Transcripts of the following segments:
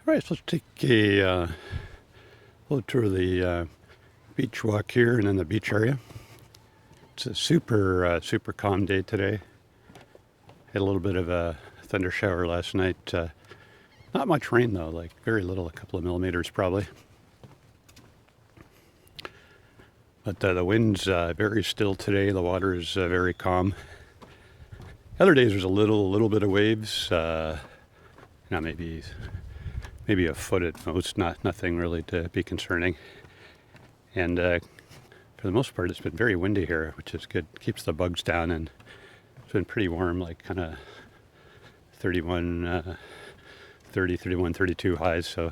All right, so let's take a little tour of the beach walk here and in the beach area. It's a super calm day today. Had a little bit of a thunder shower last night. Not much rain though, like very little, a couple of millimeters probably. But the wind's very still today. The water is very calm. Other days there's a little bit of waves. Maybe a foot at most. Nothing really to be concerning. And for the most part, it's been very windy here, which is good. Keeps the bugs down, and it's been pretty warm, like kind of 31, 32 highs. So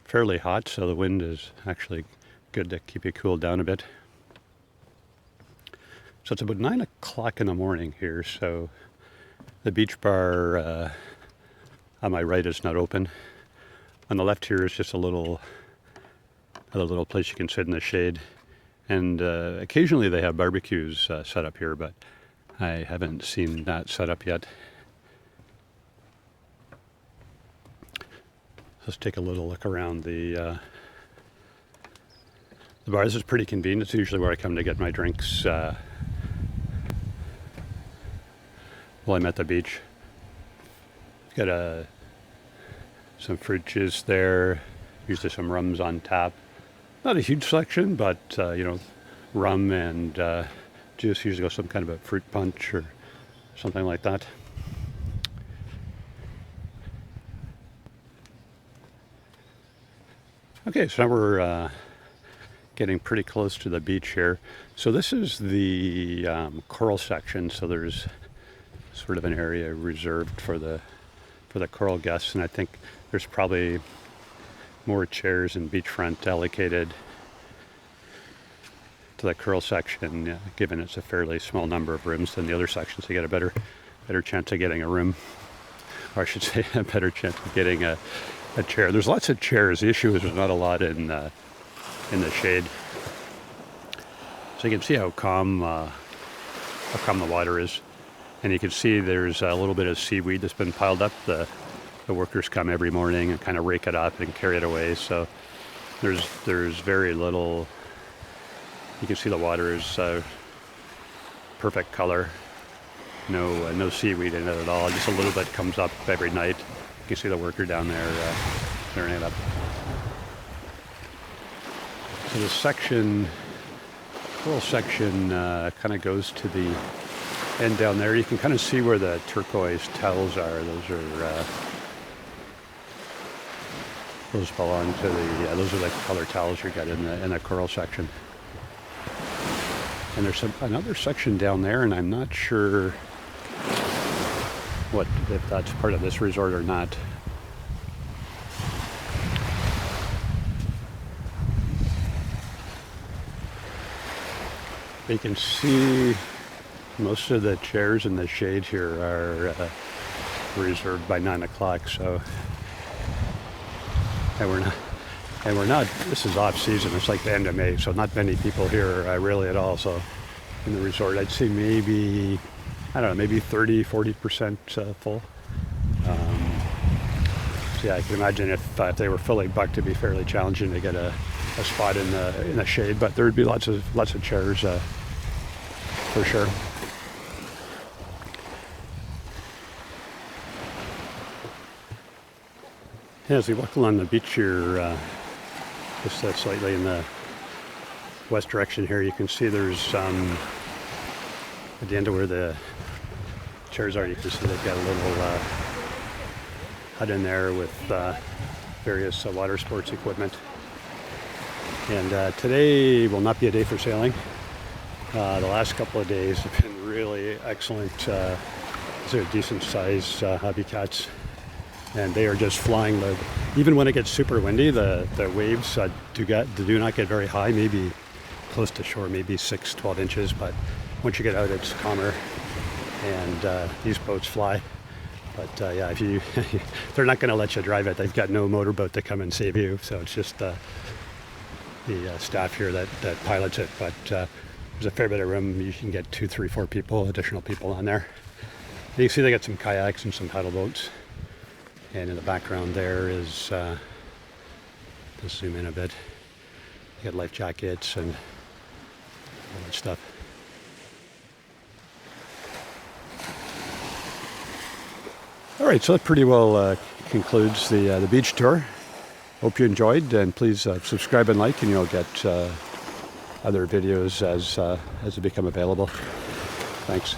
fairly hot. So the wind is actually good to keep you cooled down a bit. So it's about 9 o'clock in the morning here. So the beach bar on my right is not open. On the left here is just another little place you can sit in the shade. And occasionally they have barbecues set up here, but I haven't seen that set up yet. Let's take a little look around the bar. This is pretty convenient. It's usually where I come to get my drinks while I'm at the beach. Got some fruit juice there, usually some rums on tap. Not a huge selection, but rum and juice. Usually go some kind of a fruit punch or something like that. Okay, so now we're getting pretty close to the beach here. So this is the coral section. So there's sort of an area reserved for the coral guests, and I think there's probably more chairs and beachfront allocated to the coral section, given it's a fairly small number of rooms than the other sections. So you get a better chance of getting a room, or I should say a better chance of getting a chair. There's lots of chairs. The issue is there's not a lot in the shade. So you can see how calm the water is. And you can see there's a little bit of seaweed that's been piled up. The workers come every morning and kind of rake it up and carry it away. So there's very little. You can see the water is perfect color. No seaweed in it at all. Just a little bit comes up every night. You can see the worker down there clearing it up. So the coral section kind of goes to the end down there. You can kind of see where the turquoise towels are. Those belong to those are the color towels you got in the coral section. And there's another section down there, and I'm not sure if that's part of this resort or not. You can see most of the chairs in the shade here are reserved by 9 o'clock. So, and we're not. This is off season. It's like the end of May, so not many people here really at all. So, in the resort, I'd say maybe 30-40% full. So yeah, I can imagine if they were fully booked, it'd be fairly challenging to get a spot in the shade. But there would be lots of chairs for sure. As we walk along the beach here, just slightly in the west direction here, you can see there's at the end of where the chairs are, you can see they've got a little hut in there with various water sports equipment. And today will not be a day for sailing. The last couple of days have been really excellent. These are decent sized hobby cats. And they are just flying. Even when it gets super windy, the waves do not get very high, maybe close to shore, maybe 6-12 inches. But once you get out, it's calmer, and these boats fly. But yeah, they're not going to let you drive it. They've got no motorboat to come and save you. So it's just the staff here that pilots it. But there's a fair bit of room. You can get 2, 3, 4 additional people on there. And you can see they got some kayaks and some paddle boats. And in the background there is, let's zoom in a bit, you got life jackets and all that stuff. All right, so that pretty well concludes the beach tour. Hope you enjoyed, and please subscribe and like, and you'll get other videos as they become available. Thanks.